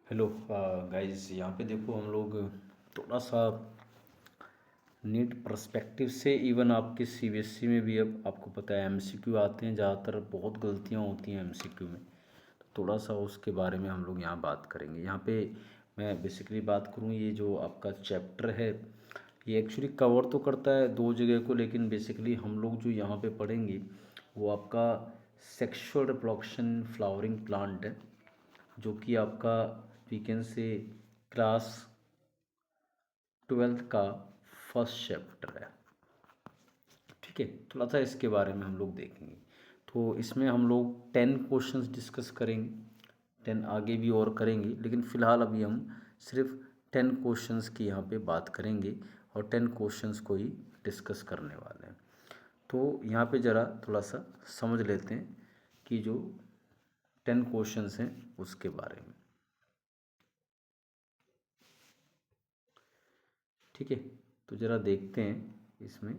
Hello guys, यहाँ पे देखो हम लोग थोड़ा सा नीट पर्सपेक्टिव से इवन आपके सीबीएसई में भी अब आपको पता है एमसीक्यू आते हैं। ज़्यादातर बहुत गलतियाँ होती हैं एमसीक्यू में, तो थोड़ा सा उसके बारे में हम लोग यहाँ बात करेंगे। यहाँ पे मैं बेसिकली बात करूँ, ये जो आपका चैप्टर है ये एक्चुअली कवर तो करता है दो जगह को, लेकिन बेसिकली हम लोग जो यहाँ पे पढ़ेंगे वो आपका सेक्सुअल रिप्रोडक्शन फ्लावरिंग प्लांट है, जो कि आपका वीकेंड से क्लास 12th का फर्स्ट चैप्टर है। ठीक है, थोड़ा सा इसके बारे में हम लोग देखेंगे। तो इसमें हम लोग 10 क्वेश्चंस डिस्कस करेंगे, 10 आगे भी और करेंगे, लेकिन फ़िलहाल अभी हम सिर्फ 10 क्वेश्चंस की यहाँ पे बात करेंगे और 10 क्वेश्चंस को ही डिस्कस करने वाले हैं। तो यहाँ पे ज़रा थोड़ा सा समझ लेते हैं कि जो 10 क्वेश्चंस हैं उसके बारे में। ठीक है, तो ज़रा देखते हैं इसमें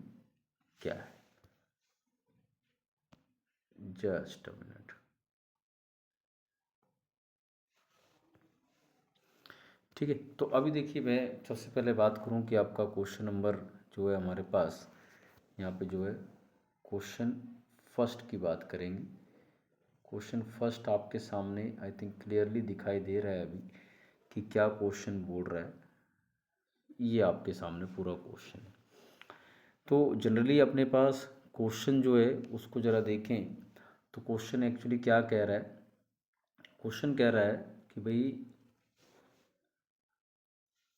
क्या है। Just a minute. ठीक है, तो अभी देखिए मैं सबसे पहले बात करूं कि आपका क्वेश्चन नंबर जो है हमारे पास यहाँ पे जो है क्वेश्चन फर्स्ट की बात करेंगे। क्वेश्चन फर्स्ट आपके सामने आई थिंक क्लियरली दिखाई दे रहा है अभी कि क्या क्वेश्चन बोल रहा है। ये आपके सामने पूरा क्वेश्चन है। तो जनरली अपने पास क्वेश्चन जो है उसको ज़रा देखें तो क्वेश्चन एक्चुअली क्या कह रहा है। क्वेश्चन कह रहा है कि भाई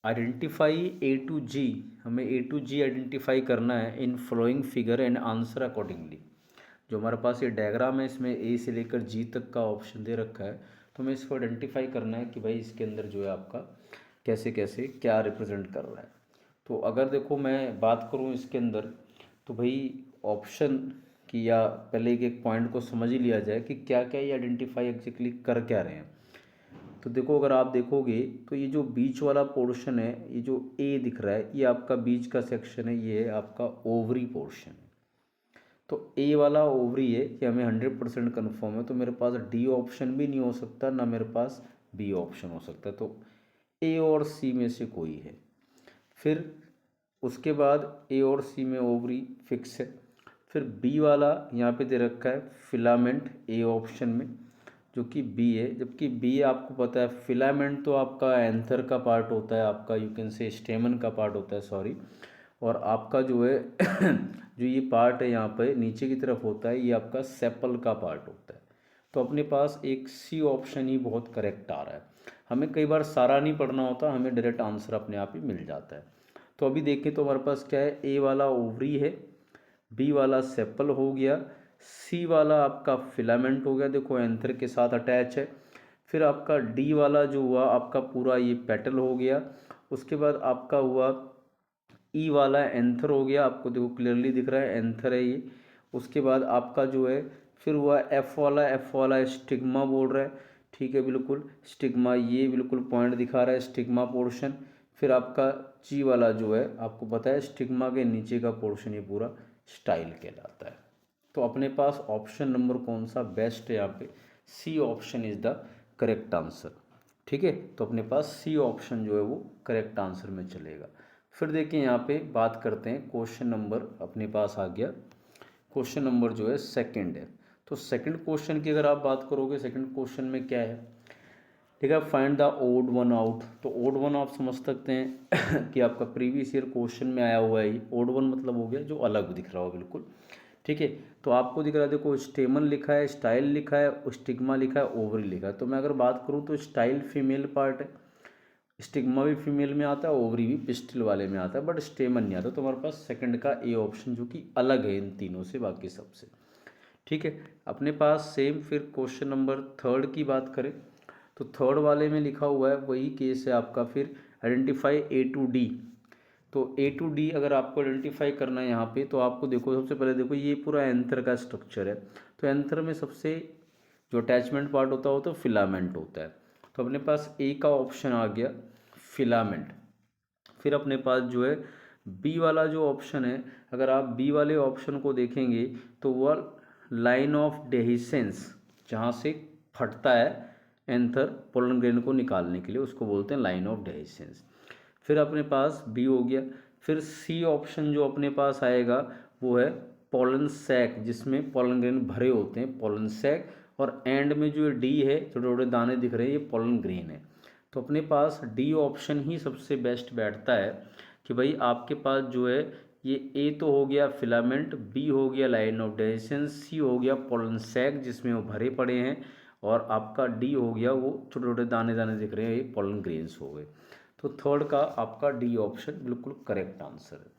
आइडेंटिफाई ए टू जी, हमें ए टू जी आइडेंटिफाई करना है in following figure and answer accordingly. जो हमारे पास ये डायग्राम है इसमें ए से लेकर जी तक का ऑप्शन दे रखा है, तो हमें इसको आइडेंटिफाई करना है कि भाई इसके अंदर जो है आपका कैसे कैसे क्या रिप्रेजेंट कर रहा है। तो अगर देखो मैं बात करूँ इसके अंदर, तो भाई ऑप्शन की या पहले एक पॉइंट को समझ ही लिया जाए कि क्या क्या ये आइडेंटिफाई एग्जैक्टली कर क्या रहे हैं। तो देखो अगर आप देखोगे तो ये जो बीच वाला पोर्शन है, ये जो ए दिख रहा है, ये आपका बीच का सेक्शन है, ये है आपका ओवरी पोर्शन है। तो ए वाला ओवरी है कि हमें 100% कन्फर्म है, तो मेरे पास डी ऑप्शन भी नहीं हो सकता, ना मेरे पास बी ऑप्शन हो सकता। तो ए और सी में से कोई है। फिर उसके बाद ए और सी में ओवरी फिक्स है। फिर बी वाला यहाँ पे दे रखा है फिलामेंट ए ऑप्शन में, जो कि बी है। जबकि बी आपको पता है फिलामेंट तो आपका एंथर का पार्ट होता है, आपका यू कैन से स्टेमन का पार्ट होता है, सॉरी। और आपका जो है जो ये पार्ट है यहाँ पे नीचे की तरफ होता है, ये आपका सेपल का पार्ट होता है। तो अपने पास एक सी ऑप्शन ही बहुत करेक्ट आ रहा है। हमें कई बार सारा नहीं पढ़ना होता, हमें डायरेक्ट आंसर अपने आप ही मिल जाता है। तो अभी देखें तो हमारे पास क्या है, ए वाला ओवरी है, बी वाला सेपल हो गया, सी वाला आपका फिलामेंट हो गया, देखो एंथर के साथ अटैच है। फिर आपका डी वाला जो हुआ आपका पूरा ये पेटल हो गया। उसके बाद आपका हुआ ई वाला एंथर हो गया, आपको देखो क्लियरली दिख रहा है एंथर है ये। उसके बाद आपका जो है फिर हुआ एफ वाला स्टिग्मा बोल रहा है, ठीक है बिल्कुल स्टिग्मा, ये बिल्कुल पॉइंट दिखा रहा है स्टिग्मा पोर्शन। फिर आपका जी वाला जो है आपको पता है स्टिग्मा के नीचे का पोर्शन ये पूरा स्टाइल कहलाता है। तो अपने पास ऑप्शन नंबर कौन सा बेस्ट है, यहाँ पे C option is the correct answer. ठीक है, तो अपने पास सी ऑप्शन जो है वो करेक्ट आंसर में चलेगा। फिर देखिए यहाँ पे बात करते हैं, क्वेश्चन नंबर अपने पास आ गया। क्वेश्चन नंबर जो है सेकंड है। तो सेकंड क्वेश्चन की अगर आप बात करोगे, सेकंड क्वेश्चन में क्या है, ठीक है, find the odd one out. तो ओड वन आप समझ सकते हैं कि आपका प्रीवियस ईयर क्वेश्चन में आया हुआ है। ओड वन मतलब हो गया जो अलग दिख रहा हो बिल्कुल। ठीक है, तो आपको दिख रहा है देखो स्टेमन लिखा है, स्टाइल लिखा है, स्टिग्मा लिखा है, ओवरी लिखा है। तो मैं अगर बात करूँ तो स्टाइल फीमेल पार्ट है, स्टिग्मा भी फीमेल में आता है, ओवरी भी पिस्टल वाले में आता है, बट स्टेमन नहीं आता। तो हमारे पास सेकंड का ए ऑप्शन जो कि अलग है इन तीनों से बाकी सबसे। ठीक है, अपने पास सेम फिर क्वेश्चन नंबर थर्ड की बात करें तो थर्ड वाले में लिखा हुआ है वही केस है आपका, फिर आइडेंटिफाई ए टू डी। तो ए टू डी अगर आपको आइडेंटिफाई करना है यहाँ पे, तो आपको देखो सबसे पहले देखो ये पूरा एंथर का स्ट्रक्चर है। तो एंथर में सबसे जो अटैचमेंट पार्ट होता है वो तो फिलामेंट होता है। तो अपने पास ए का ऑप्शन आ गया फिलामेंट। फिर अपने पास जो है बी वाला जो ऑप्शन है, अगर आप बी वाले ऑप्शन को देखेंगे तो वह लाइन ऑफ डेहिसेंस जहाँ से फटता है एंथर पोलन ग्रेन को निकालने के लिए, उसको बोलते हैं लाइन ऑफ डेhiscence। फिर अपने पास बी हो गया। फिर सी ऑप्शन जो अपने पास आएगा वो है पोलन सैक, जिसमें पोलन ग्रेन भरे होते हैं, पोलन सैक। और एंड में जो डी है, छोटे छोटे दाने दिख रहे हैं, ये पोलन ग्रेन है। तो अपने पास डी ऑप्शन ही सबसे बेस्ट बैठता है कि भाई आपके पास जो है ये ए तो हो गया फिलामेंट, बी हो गया लाइन ऑफ डेhiscence, सी हो गया पोलन सैक जिसमें वो भरे पड़े हैं, और आपका डी हो गया वो छोटे छोटे दाने दाने दिख रहे हैं, ये पोलन ग्रेन्स हो गए। तो थर्ड का आपका डी ऑप्शन बिल्कुल करेक्ट आंसर है।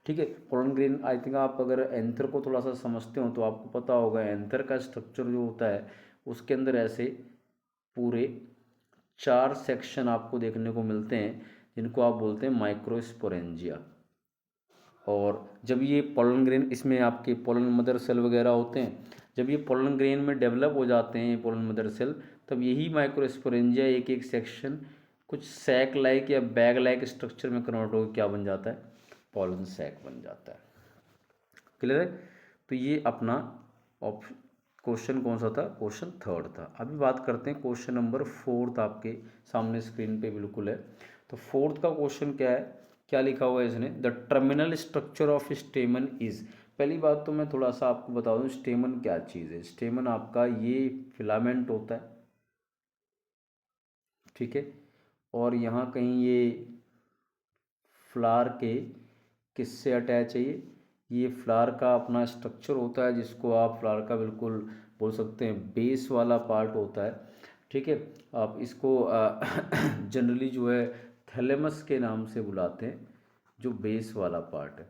ठीक है, पोलन ग्रेन आई थिंक आप अगर एंथर को थोड़ा सा समझते हो तो आपको पता होगा एंथर का स्ट्रक्चर जो होता है उसके अंदर ऐसे पूरे 4 सेक्शन आपको देखने को मिलते हैं, जिनको आप बोलते हैं माइक्रोस्पोरेंजिया। और जब ये पोलन ग्रेन, इसमें आपके पोलन मदर सेल वगैरह होते हैं, जब ये पोलन ग्रेन में डेवलप हो जाते हैं ये पोलन मदर सेल, तब यही माइक्रोस्पोरेंजिया एक एक सेक्शन कुछ सैक लाइक या बैग लाइक स्ट्रक्चर में कन्वर्ट होकर क्या बन जाता है, पोलन सैक बन जाता है। क्लियर है? तो ये अपना ऑप्शन क्वेश्चन कौन सा था, क्वेश्चन थर्ड था। अभी बात करते हैं क्वेश्चन नंबर फोर्थ, आपके सामने स्क्रीन पे बिल्कुल है। तो फोर्थ का क्वेश्चन क्या है, क्या लिखा हुआ है इसने, the terminal structure of स्टेमन is. पहली बात तो मैं थोड़ा सा आपको बता दूं स्टेमन क्या चीज़ है। स्टेमन आपका ये फिलामेंट होता है, ठीक है, और यहाँ कहीं ये फ्लावर के किससे अटैच है, ये फ्लावर का अपना स्ट्रक्चर होता है, जिसको आप फ्लावर का बिल्कुल बोल सकते हैं बेस वाला पार्ट होता है। ठीक है, आप इसको जनरली जो है थैलेमस के नाम से बुलाते हैं, जो बेस वाला पार्ट है।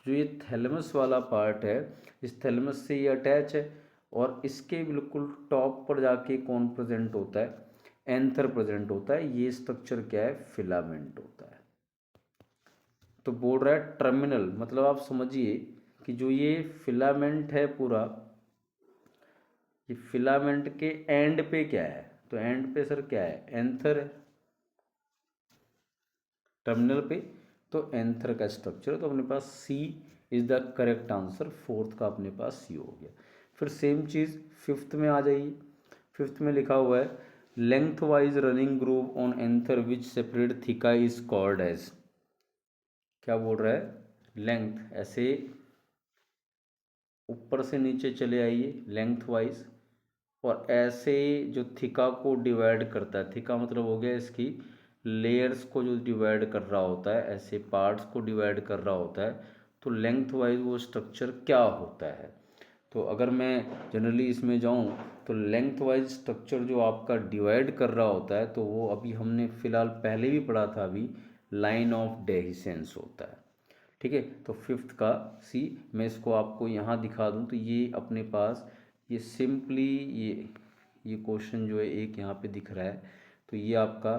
जो ये थैलेमस वाला पार्ट है, इस थैलेमस से ये अटैच है, और इसके बिल्कुल टॉप पर जाके कौन प्रेजेंट होता है, एंथर प्रेजेंट होता है। ये स्ट्रक्चर क्या है, फिलामेंट होता है। तो बोल रहा है टर्मिनल, मतलब आप समझिए कि जो ये फिलामेंट है पूरा, ये फिलामेंट के एंड पे क्या है, तो एंड पे सर क्या है, एंथर है, टर्मिनल पे तो एंथर का स्ट्रक्चर है। तो अपने पास C is the correct answer, fourth का अपने पास सी हो गया। फिर सेम चीज़ फिफ्थ में आ जाइए। फिफ्थ में लिखा हुआ है length wise running groove on anther which separate theca is called edge. क्या बोल रहा है, लेंथ ऐसे ऊपर से नीचे चले आइए लेंथ वाइज, और ऐसे जो थिका को डिवाइड करता है, थिका मतलब हो गया इसकी लेयर्स को जो डिवाइड कर रहा होता है, ऐसे पार्ट्स को डिवाइड कर रहा होता है, तो लेंथ वाइज वो स्ट्रक्चर क्या होता है। तो अगर मैं जनरली इसमें जाऊं तो लेंथ वाइज स्ट्रक्चर जो आपका डिवाइड कर रहा होता है, तो वो अभी हमने फ़िलहाल पहले भी पढ़ा था, अभी लाइन ऑफ डेhiscence होता है। ठीक है, तो फिफ्थ का सी, मैं इसको आपको यहाँ दिखा दूँ तो ये अपने पास ये सिंपली ये क्वेश्चन जो है एक यहाँ पे दिख रहा है, तो ये आपका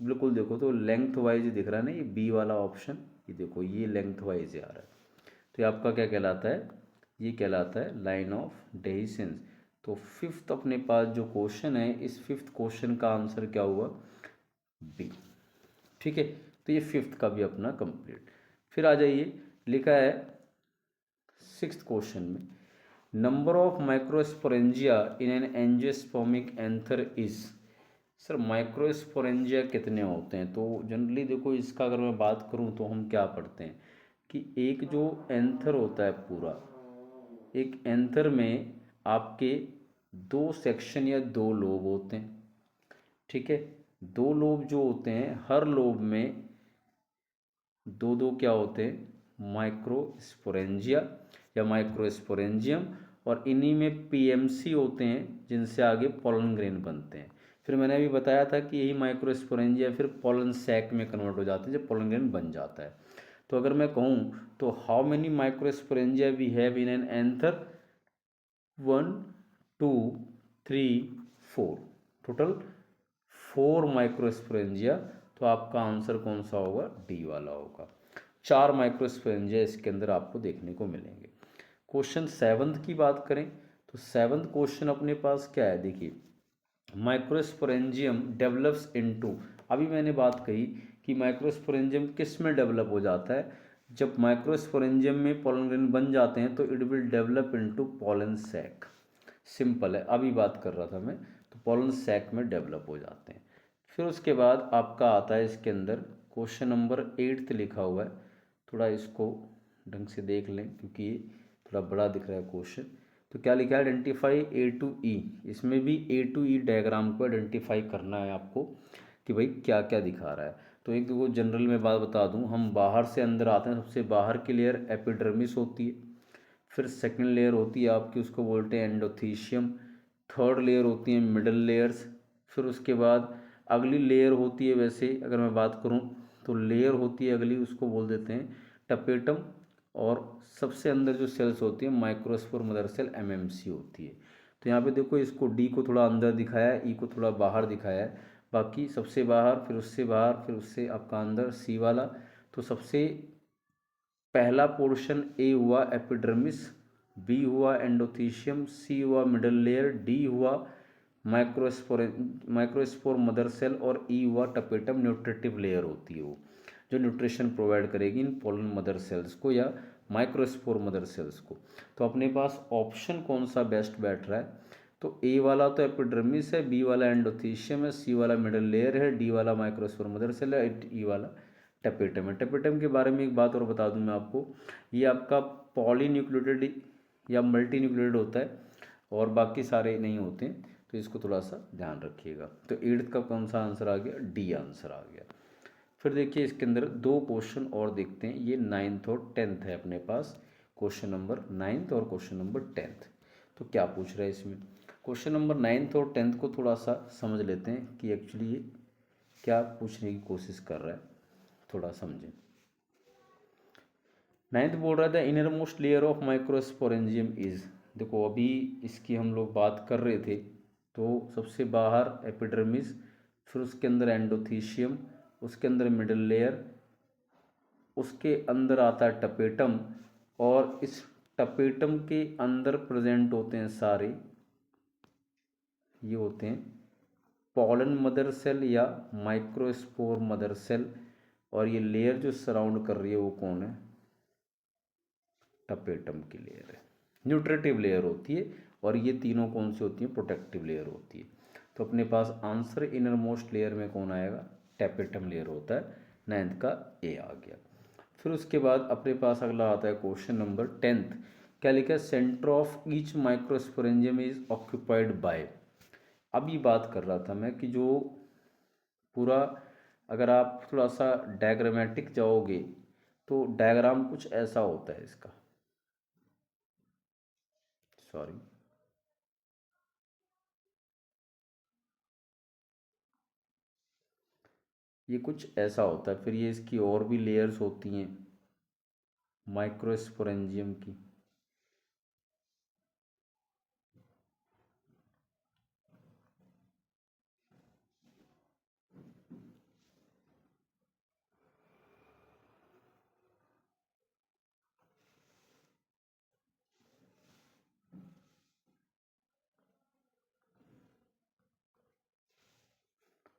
बिल्कुल देखो तो लेंथ वाइज दिख रहा है ना, ये बी वाला ऑप्शन, ये देखो ये लेंथ वाइज आ रहा है। तो ये आपका क्या कहलाता है, ये कहलाता है लाइन ऑफ डेhiscence। तो फिफ्थ अपने पास जो क्वेश्चन है, इस फिफ्थ क्वेश्चन का आंसर क्या हुआ, बी। ठीक है, तो ये फिफ्थ का भी अपना कंप्लीट। फिर आ जाइए, लिखा है सिक्स्थ क्वेश्चन में number of microsporangia in an angiospermic anther is. Sir microsporangia कितने होते हैं, तो जनरली देखो इसका अगर मैं बात करूं तो हम क्या पढ़ते हैं कि एक जो एंथर होता है पूरा, एक एंथर में आपके 2 सेक्शन या 2 लोब होते हैं। ठीक है, 2 लोब जो होते हैं, हर लोब में 2 क्या होते हैं, माइक्रोस्पोरेंजिया या माइक्रोस्पोरेंजियम, और इन्हीं में पीएमसी होते हैं जिनसे आगे पोलन ग्रेन बनते हैं। फिर मैंने अभी बताया था कि यही माइक्रोस्पोरेंजिया फिर पोलन सैक में कन्वर्ट हो जाते हैं जब पोलन ग्रेन बन जाता है। तो अगर मैं कहूँ तो how many microsporangia we have in an anther, 1 2 3 4, total 4 microsporangia. तो आपका आंसर कौन सा होगा, डी वाला होगा। 4 माइक्रोस्पोरेंजिया इसके अंदर आपको देखने को मिलेंगे। क्वेश्चन सेवन्थ की बात करें तो सेवन्थ क्वेश्चन अपने पास क्या है, देखिए माइक्रोस्पोरेंजियम डेवलप्स इनटू। अभी मैंने बात कही कि माइक्रोस्पोरेंजियम किस में डेवलप हो जाता है, जब माइक्रोस्पोरेंजियम में पोलन ग्रेन बन जाते हैं तो it will develop into pollen sac. Simple है, अभी बात कर रहा था मैं। तो पॉलन सैक में डेवलप हो जाते हैं। फिर उसके बाद आपका आता है इसके अंदर क्वेश्चन नंबर 8 लिखा हुआ है, थोड़ा इसको ढंग से देख लें क्योंकि ये थोड़ा बड़ा दिख रहा है क्वेश्चन। तो क्या लिखा है, आइडेंटिफाई ए टू ई। इसमें भी ए टू ई डायग्राम को आइडेंटिफाई करना है आपको कि भाई क्या क्या दिखा रहा है। तो एक दो जनरल में बात बता दूं, हम बाहर से अंदर आते हैं। सबसे बाहर की लेयर एपिडर्मिस होती है, फिर सेकंड लेयर होती है आपकी, उसको बोलते हैं एंडोथीशियम। थर्ड लेयर होती है मिडल लेयर्स। फिर उसके बाद अगली लेयर होती है, वैसे अगर मैं बात करूं तो लेयर होती है अगली, उसको बोल देते हैं टपेटम। और सबसे अंदर जो सेल्स होती है माइक्रोस्पोर मदर सेल एमएमसी होती है। तो यहाँ पे देखो, इसको डी को थोड़ा अंदर दिखाया है, ई को थोड़ा बाहर दिखाया है। बाकी सबसे बाहर, फिर उससे बाहर, फिर उससे आपका अंदर सी वाला। तो सबसे पहला पोर्शन ए हुआ एपिडर्मिस, बी हुआ एंडोथीशियम, सी हुआ मिडल लेयर, डी हुआ माइक्रोस्पोर मदर सेल और ई हुआ टपेटम। न्यूट्रिटिव लेयर होती है वो, जो न्यूट्रिशन प्रोवाइड करेगी इन पोलन मदर सेल्स को या माइक्रोस्पोर मदर सेल्स को। तो अपने पास ऑप्शन कौन सा बेस्ट बैठ रहा है, तो ए वाला तो एपिडर्मिस है, बी वाला एंडोथीशियम है, सी वाला मिडल लेयर है, डी वाला माइक्रोस्पोर मदर सेल है, ई वाला टपेटम है। टपेटम के बारे में एक बात और बता दूं मैं आपको, ये आपका पॉलीन्यूक्लियोटाइड या मल्टी न्यूक्लियोटाइड होता है और बाकी सारे नहीं होते हैं, तो इसको थोड़ा सा ध्यान रखिएगा। तो 8th का कौन सा आंसर आ गया, डी आंसर आ गया। फिर देखिए इसके अंदर दो क्वेश्चन और देखते हैं, ये 9th और 10th है अपने पास, क्वेश्चन नंबर 9th और क्वेश्चन नंबर 10th। तो क्या पूछ रहा है इसमें, क्वेश्चन नंबर 9th और 10th को थोड़ा सा समझ लेते हैं कि एक्चुअली ये क्या पूछने की कोशिश कर रहा है, थोड़ा समझें। 9th बोल रहा था inner most layer of microsporangium is. देखो अभी इसकी हम लोग बात कर रहे थे, तो सबसे बाहर एपिडर्मिस, फिर उसके अंदर एंडोथीशियम, उसके अंदर मिडल लेयर, उसके अंदर आता है टपेटम, और इस टपेटम के अंदर प्रेजेंट होते हैं सारे, ये होते हैं पॉलन मदर सेल या माइक्रोस्पोर मदर सेल। और ये लेयर जो सराउंड कर रही है वो कौन है, टपेटम की लेयर है, न्यूट्रिटिव लेयर होती है। और ये तीनों कौन सी होती हैं, प्रोटेक्टिव लेयर होती है। तो अपने पास आंसर इनर मोस्ट लेयर में कौन आएगा, टपेटम लेयर होता है। 9th का ए आ गया। फिर उसके बाद अपने पास अगला आता है क्वेश्चन नंबर 10th। क्या लिखा है, centre of each microsporangium is occupied by. अभी बात कर रहा था मैं कि जो पूरा, अगर आप थोड़ा सा डायग्रामेटिक जाओगे तो डायग्राम कुछ ऐसा होता है इसका, सॉरी, ये कुछ ऐसा होता है। फिर ये इसकी और भी लेयर्स होती हैं माइक्रोस्पोरेंजियम की।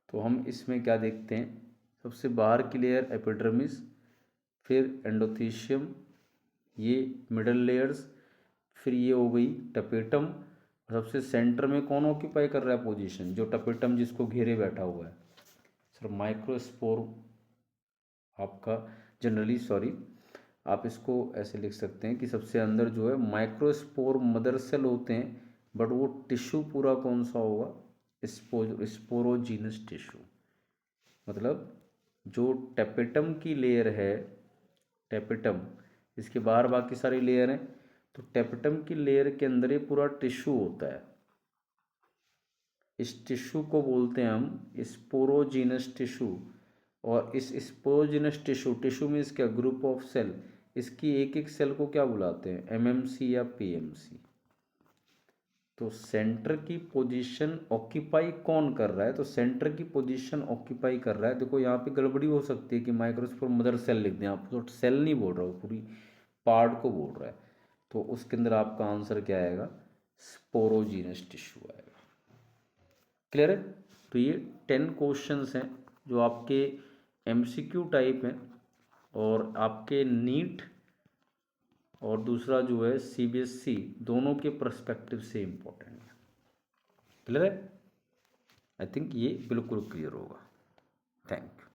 तो हम इसमें क्या देखते हैं, सबसे बाहर की लेयर एपिडर्मिस, फिर एंडोथीशियम, ये मिडल लेयर्स, फिर ये हो गई टपेटम। सबसे सेंटर में कौन ऑक्यूपाई कर रहा है पोजीशन, जो टपेटम जिसको घेरे बैठा हुआ है, सर माइक्रोस्पोर आपका, जनरली सॉरी आप इसको ऐसे लिख सकते हैं कि सबसे अंदर जो है माइक्रोस्पोर मदर सेल होते हैं, बट वो टिश्यू पूरा कौन सा होगा, स्पोरोजीनस टिश्यू। मतलब जो टेपेटम की लेयर है, टेपेटम, इसके बाहर बाकी सारी लेयर हैं, तो टेपेटम की लेयर के अंदर ये पूरा टिश्यू होता है। इस टिश्यू को बोलते हैं हम स्पोरोजीनस टिश्यू। और इस स्पोरोजीनस टिश्यू, टिश्यू मीन्स क्या, ग्रुप ऑफ सेल, इसकी एक एक सेल को क्या बुलाते हैं, एमएमसी या पीएमसी। तो सेंटर की पोजीशन ऑक्यूपाई कौन कर रहा है, तो सेंटर की पोजीशन ऑक्यूपाई कर रहा है, देखो यहाँ पे गड़बड़ी हो सकती है कि माइक्रोस्पोर मदर सेल लिख दें आप, तो सेल नहीं बोल रहा हो, पूरी पार्ट को बोल रहा है। तो उसके अंदर आपका आंसर क्या आएगा, स्पोरोजीनस टिश्यू आएगा। क्लियर है। तो ये 10 क्वेश्चंस हैं जो आपके एमसीक्यू टाइप हैं, और आपके नीट और दूसरा जो है सीबीएसई, दोनों के पर्सपेक्टिव से इम्पोर्टेंट है। क्लियर है। आई थिंक ये बिल्कुल क्लियर होगा। Thank you.